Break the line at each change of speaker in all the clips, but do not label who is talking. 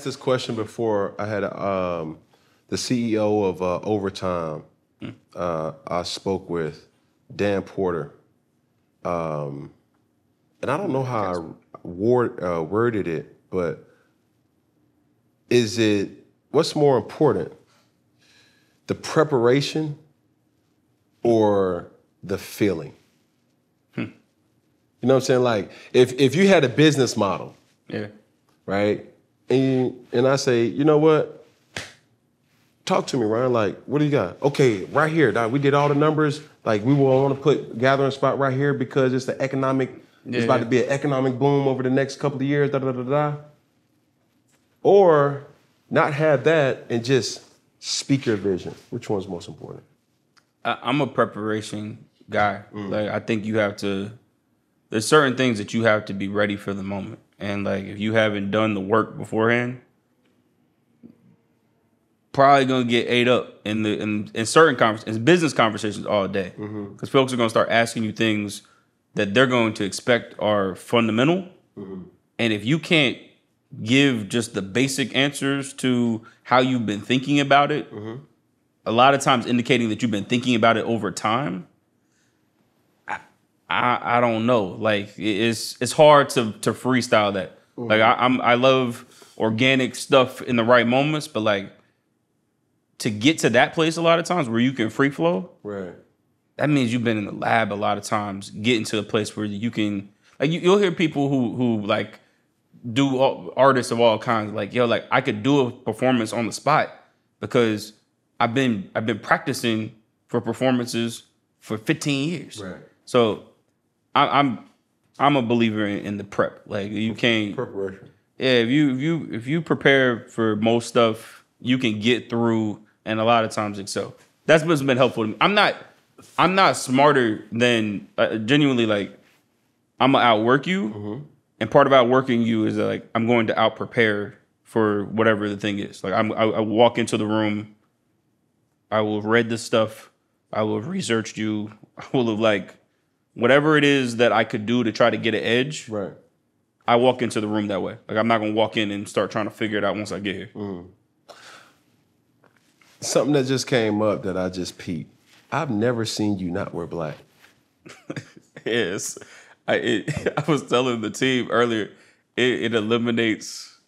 asked this question before. I had the CEO of Overtime. I spoke with Dan Porter, and I don't know how I worded it, but what's more important, the preparation or the feeling? You know what I'm saying? Like, if you had a business model, right, and I say, you know what? Talk to me, Ryan. Like, what do you got? Okay, right here, Doc, we did all the numbers. Like, we want to put gathering spot right here because it's the economic, it's about to be an economic boom over the next couple of years, da-da-da-da-da. Or not have that and just speak your vision. Which one's most important?
I'm a preparation guy. Like, I think you have to, there's certain things that you have to be ready for the moment. And like, if you haven't done the work beforehand, probably gonna get ate up in certain business conversations all day, because folks are gonna start asking you things that they're going to expect are fundamental, and if you can't give just the basic answers to how you've been thinking about it, a lot of times indicating that you've been thinking about it over time. I don't know. Like, it's hard to freestyle that. Like, I love organic stuff in the right moments, but like, to get to that place a lot of times where you can free flow,
right,
that means you've been in the lab a lot of times, getting to a place where you can, like, you'll hear people who like do artists of all kinds, like, yo, like, I could do a performance on the spot because I've been practicing for performances for 15 years.
Right.
So I'm a believer in the prep. Like, you can't
preparation. Yeah,
if you prepare for most stuff, you can get through and a lot of times excel. That's what's been helpful to me. I'm not smarter than genuinely, like, I'm gonna outwork you, and part of outworking you is like I'm going to out prepare for whatever the thing is. Like, I walk into the room, I will have read this stuff, I will have researched you, I will have, like, whatever it is that I could do to try to get an edge.
Right.
I walk into the room that way. Like, I'm not gonna walk in and start trying to figure it out once I get here.
Something that just came up that I just peeped. I've never seen you not wear black.
Yes. I was telling the team earlier, it eliminates.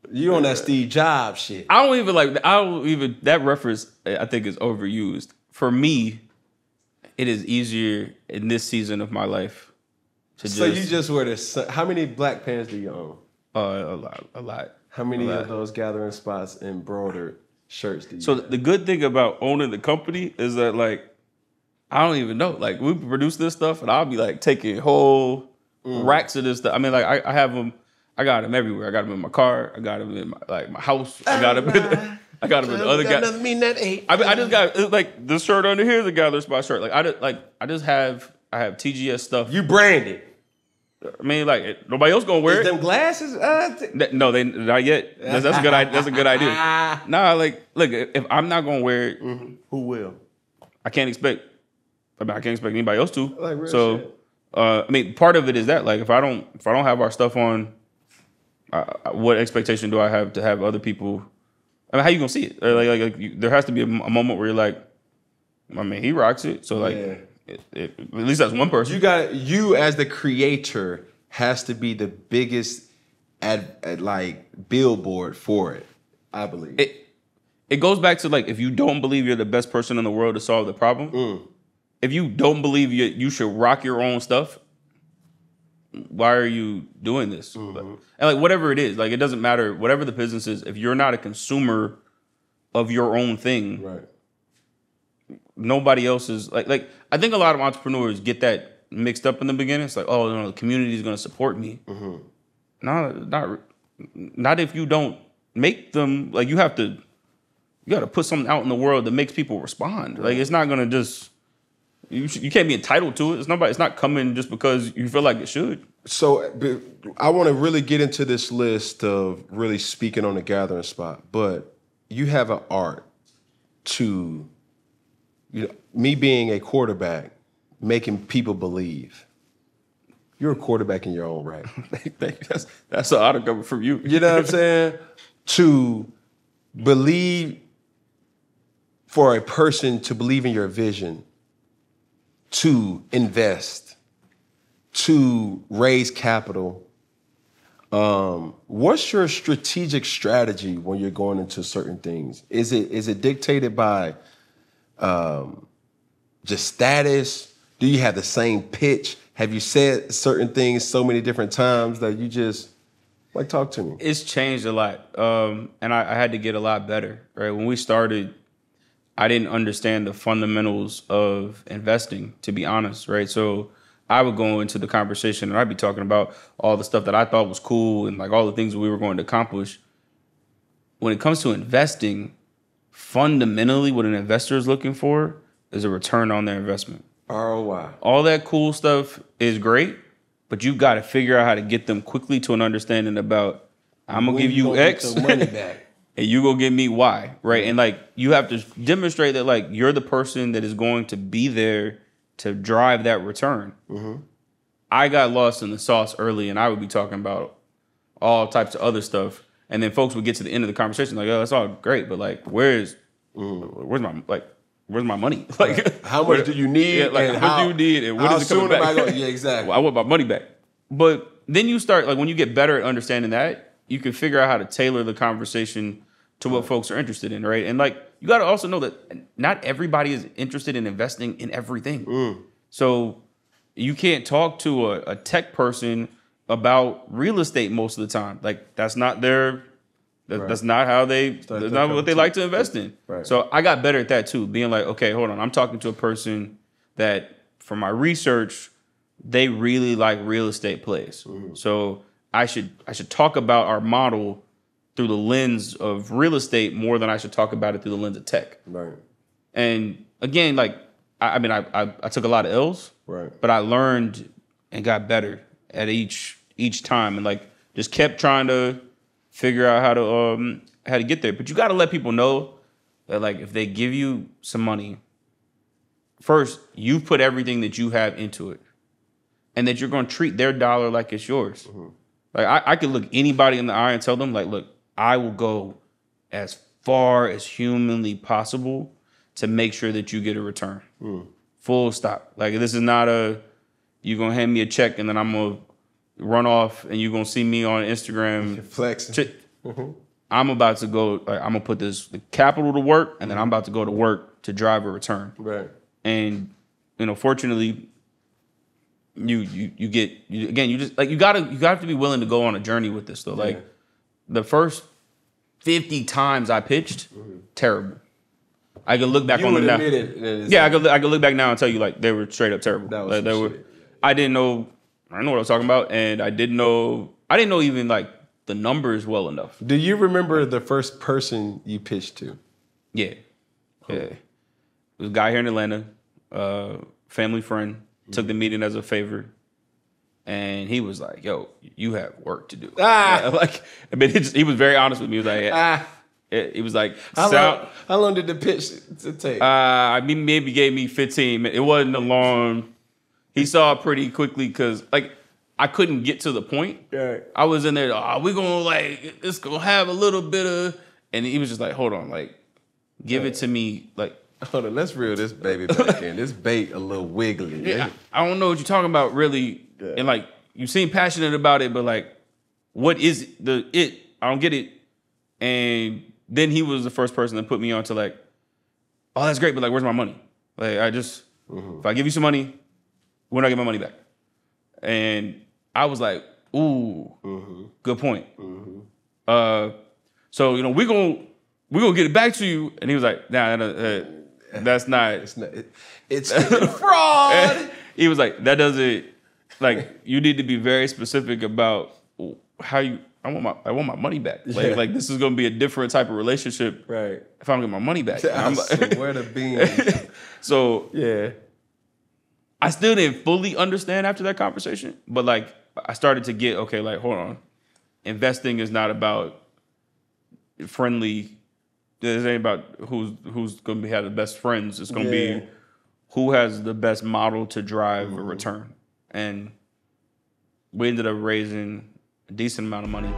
You on that Steve Jobs shit.
That reference, I think, is overused. For me, it is easier in this season of my life to
So you just wear this. How many black pants do you own?
A lot.
How many of those gathering spots embroidered shirts do you
So
have?
the good thing about owning the company is that, like, I don't even know. Like, we produce this stuff, and I'll be like taking whole racks of this stuff. I mean, like, I have them. I got them everywhere. I got them in my car. I got them in my house. I got them in the other guy.
Doesn't mean that eight.
I just got, like, the shirt under here is a gathering spot shirt. Like, I just have TGS stuff.
You branded.
I mean, like, nobody else gonna wear
Is
it.
them glasses?
No, they not yet. That's a good. That's a good idea. Nah, like, look, if I'm not gonna wear it,
who will?
I can't expect anybody else to.
Like, real
so,
shit.
I mean, part of it is that, like, if I don't have our stuff on, what expectation do I have to have other people? I mean, how you gonna see it? There has to be a moment where you're like, I mean, he rocks it. So, like, at least that's one person.
You as the creator has to be the biggest like billboard for it. I believe
it goes back to, like, if you don't believe you're the best person in the world to solve the problem, if you don't believe you should rock your own stuff, why are you doing this? And, like, whatever it is, like, it doesn't matter. Whatever the business is, if you're not a consumer of your own thing,
right.
Nobody else is like. I think a lot of entrepreneurs get that mixed up in the beginning. It's like, oh, no, the community is going to support me. No, not if you don't make them. Like, you got to put something out in the world that makes people respond. Like, it's not going to just. You can't be entitled to it. It's not coming just because you feel like it should.
So I want to really get into this list of really speaking on the gathering spot, but you have an art to, me being a quarterback, making people believe. You're a quarterback in your own right.
That's an autograph from you.
You know what I'm saying? to believe, for a person to believe in your vision, to invest, to raise capital, what's your strategic strategy when you're going into certain things? Is it dictated by just status? Do you have the same pitch? Have you said certain things so many different times that you just, like, talk to me?
It's changed a lot. And I had to get a lot better, right? When we started, I didn't understand the fundamentals of investing, to be honest, right? So I would go into the conversation and I'd be talking about all the stuff that I thought was cool and like all the things we were going to accomplish. When it comes to investing, fundamentally what an investor is looking for is a return on their investment.
ROI.
All that cool stuff is great, but you've got to figure out how to get them quickly to an understanding about, I'm going to give you X
the money back.
and you go give me Y, right? And like, you have to demonstrate that like you're the person that is going to be there to drive that return. Mm-hmm. I got lost in the sauce early and I would be talking about all types of other stuff. And then folks would get to the end of the conversation like, oh, that's all great, but like, where's my money? Like,
how much do you need?
Yeah, like, how much do you need? And when is it coming back?
Yeah, exactly.
Well, I want my money back. But then you start, like, when you get better at understanding that, you can figure out how to tailor the conversation to what folks are interested in, right? And like, you got to also know that not everybody is interested in investing in everything. So you can't talk to a tech person about real estate most of the time. Like, that's not their. That's not how that's not what they like to invest in. Right. So I got better at that too, being like, okay, hold on. I'm talking to a person that, for my research, they really like real estate plays. Mm-hmm. So I should talk about our model through the lens of real estate more than I should talk about it through the lens of tech. Right. And again, like, I took a lot of L's, right, but I learned and got better at each time, and like just kept trying to figure out how to get there. But you got to let people know that, like, if they give you some money, first, you've put everything that you have into it, and that you're going to treat their dollar like it's yours. Mm-hmm. Like, I could look anybody in the eye and tell them, like, look, I will go as far as humanly possible to make sure that you get a return. Full stop. Like, this is not you're going to hand me a check and then I'm going to run off and you're going to see me on Instagram
flexing.
I'm about to go, like, I'm going to put the capital to work, and then I'm about to go to work to drive a return. Right. And, fortunately, you have to be willing to go on a journey with this though. Yeah. Like, the first 50 times I pitched, terrible. I could look back on them now. Yeah, I could look back now and tell you, like, they were straight up terrible. That was shit. I didn't know what I was talking about, and I didn't know even like the numbers well enough.
Do you remember the first person you pitched to?
Yeah. Yeah. It was a guy here in Atlanta, family friend, took the meeting as a favor. And he was like, yo, you have work to do. He was very honest with me. He was like, he was like,
how long did the pitch take?
Maybe gave me 15 minutes. It wasn't a long. He saw it pretty quickly because, like, I couldn't get to the point. Right. I was in there, we're going to, like, it's going to have a little bit of, and he was just like, hold on, like, give it to me, like.
Hold on, let's reel this baby back in. This bait a little wiggly.
Yeah, I don't know what you're talking about, really. Yeah. And, like, you seem passionate about it, but, like, what is it? I don't get it. And then he was the first person that put me on to, like, oh, that's great, but, like, where's my money? Like, if I give you some money, when do I get my money back? And I was like, ooh, good point. So, we're gonna get it back to you. And he was like, nah, that's not.
It's fraud.
He was like, that doesn't, like, you need to be very specific about how I want my money back. Like, this is gonna be a different type of relationship. Right. If I don't get my money back.
I swear to beans.
So yeah. I still didn't fully understand after that conversation, but, like, I started to get, okay, like, hold on. Investing is not about friendly. It ain't about who's going to have the best friends. It's going to be who has the best model to drive a return. And we ended up raising a decent amount of money.